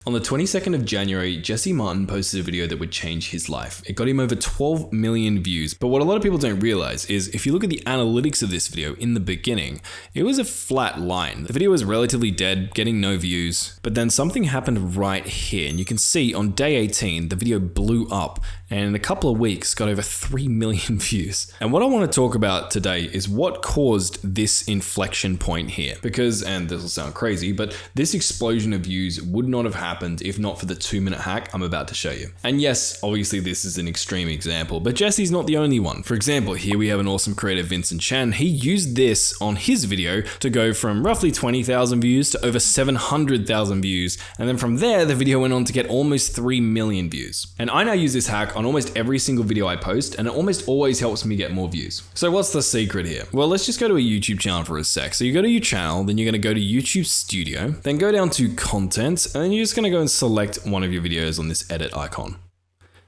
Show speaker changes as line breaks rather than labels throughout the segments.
On the 22nd of January, Jesse Martin posted a video that would change his life. It got him over 12 million views, but what a lot of people don't realize is if you look at the analytics of this video in the beginning, it was a flat line. The video was relatively dead, getting no views, but then something happened right here, and you can see on day 18, the video blew up, and in a couple of weeks, got over 3 million views. And what I want to talk about today is what caused this inflection point here, because, and this will sound crazy, but this explosion of views would not have happened if not for the 2-minute hack I'm about to show you. And yes, obviously this is an extreme example, but Jesse's not the only one. For example, here we have an awesome creator, Vincent Chan. He used this on his video to go from roughly 20,000 views to over 700,000 views. And then from there, the video went on to get almost 3 million views. And I now use this hack on almost every single video I post, and it almost always helps me get more views. So what's the secret here? Well, let's just go to a YouTube channel for a sec. So you go to your channel, then you're gonna go to YouTube Studio, then go down to Content, and then you're just gonna go and select one of your videos on this edit icon.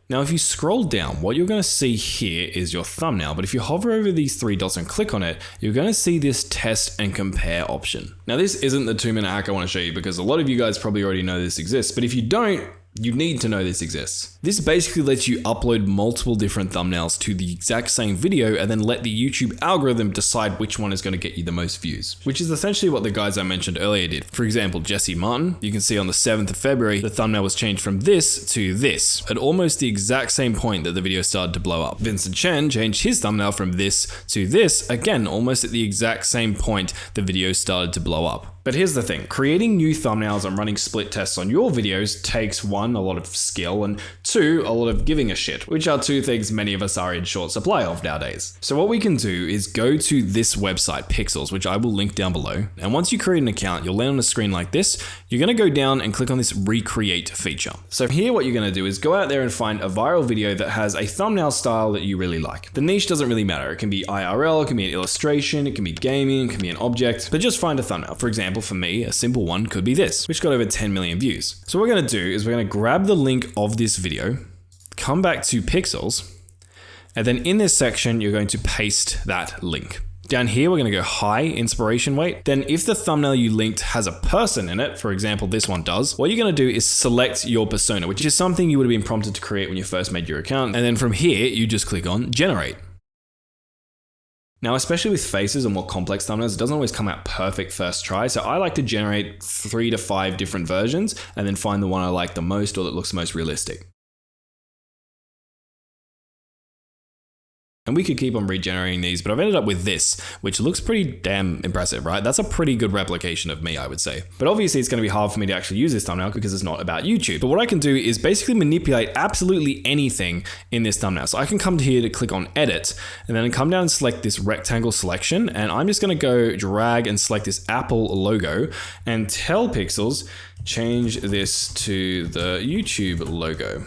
Now, if you scroll down, what you're going to see here is your thumbnail, but if you hover over these 3 dots and click on it, you're going to see this test and compare option. Now, this isn't the 2-minute hack I want to show you because a lot of you guys probably already know this exists, but if you don't, you need to know this exists. This basically lets you upload multiple different thumbnails to the exact same video and then let the YouTube algorithm decide which one is going to get you the most views, which is essentially what the guys I mentioned earlier did. For example, Jesse Martin, you can see on the 7th of February, the thumbnail was changed from this to this at almost the exact same point that the video started to blow up. Vincent Chan changed his thumbnail from this to this, again, almost at the exact same point the video started to blow up. But here's the thing, creating new thumbnails and running split tests on your videos takes 1, a lot of skill, and 2, a lot of giving a shit, which are 2 things many of us are in short supply of nowadays. So what we can do is go to this website, Pixels, which I will link down below. And once you create an account, you'll land on a screen like this. You're gonna go down and click on this recreate feature. So here what you're gonna do is go out there and find a viral video that has a thumbnail style that you really like. The niche doesn't really matter. It can be IRL, it can be an illustration, it can be gaming, it can be an object, but just find a thumbnail. For example, for me, a simple one could be this, which got over 10 million views. So what we're gonna do is we're gonna grab the link of this video, come back to Pixels, and then in this section, you're going to paste that link. Down here, we're gonna go high inspiration weight. Then if the thumbnail you linked has a person in it, for example, this one does, what you're gonna do is select your persona, which is something you would have been prompted to create when you first made your account. And then from here, you just click on generate. Now, especially with faces or more complex thumbnails, it doesn't always come out perfect first try. So I like to generate 3 to 5 different versions and then find the one I like the most or that looks most realistic. And we could keep on regenerating these, but I've ended up with this, which looks pretty damn impressive, right? That's a pretty good replication of me, I would say. But obviously it's gonna be hard for me to actually use this thumbnail because it's not about YouTube. But what I can do is basically manipulate absolutely anything in this thumbnail. So I can come to here to click on edit, and then come down and select this rectangle selection. And I'm just gonna go drag and select this Apple logo and tell Pixels, change this to the YouTube logo.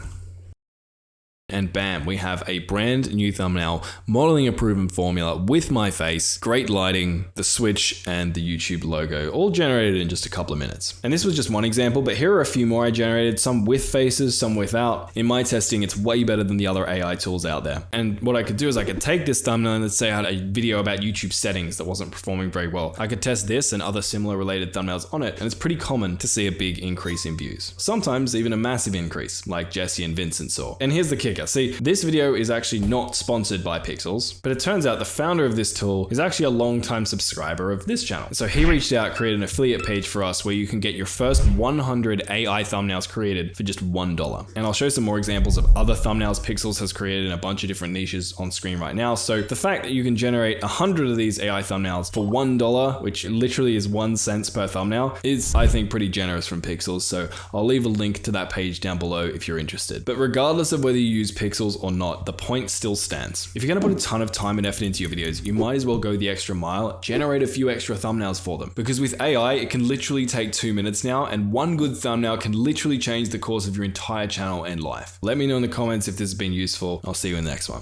And bam, we have a brand new thumbnail, modeling a proven formula with my face, great lighting, the switch, and the YouTube logo, all generated in just a couple of minutes. And this was just one example, but here are a few more I generated, some with faces, some without. In my testing, it's way better than the other AI tools out there. And what I could do is I could take this thumbnail and let's say I had a video about YouTube settings that wasn't performing very well. I could test this and other similar related thumbnails on it, and it's pretty common to see a big increase in views. Sometimes even a massive increase, like Jesse and Vincent saw. And here's the kicker. See, this video is actually not sponsored by Pixels, but it turns out the founder of this tool is actually a long-time subscriber of this channel. So he reached out, created an affiliate page for us where you can get your first 100 AI thumbnails created for just $1. And I'll show some more examples of other thumbnails Pixels has created in a bunch of different niches on screen right now. So the fact that you can generate 100 of these AI thumbnails for $1, which literally is 1 cent per thumbnail, is, I think, pretty generous from Pixels. So I'll leave a link to that page down below if you're interested. But regardless of whether you use Pixels or not, the point still stands. If you're gonna put a ton of time and effort into your videos, you might as well go the extra mile, generate a few extra thumbnails for them. Because with AI, it can literally take 2 minutes now, and one good thumbnail can literally change the course of your entire channel and life. Let me know in the comments if this has been useful. I'll see you in the next one.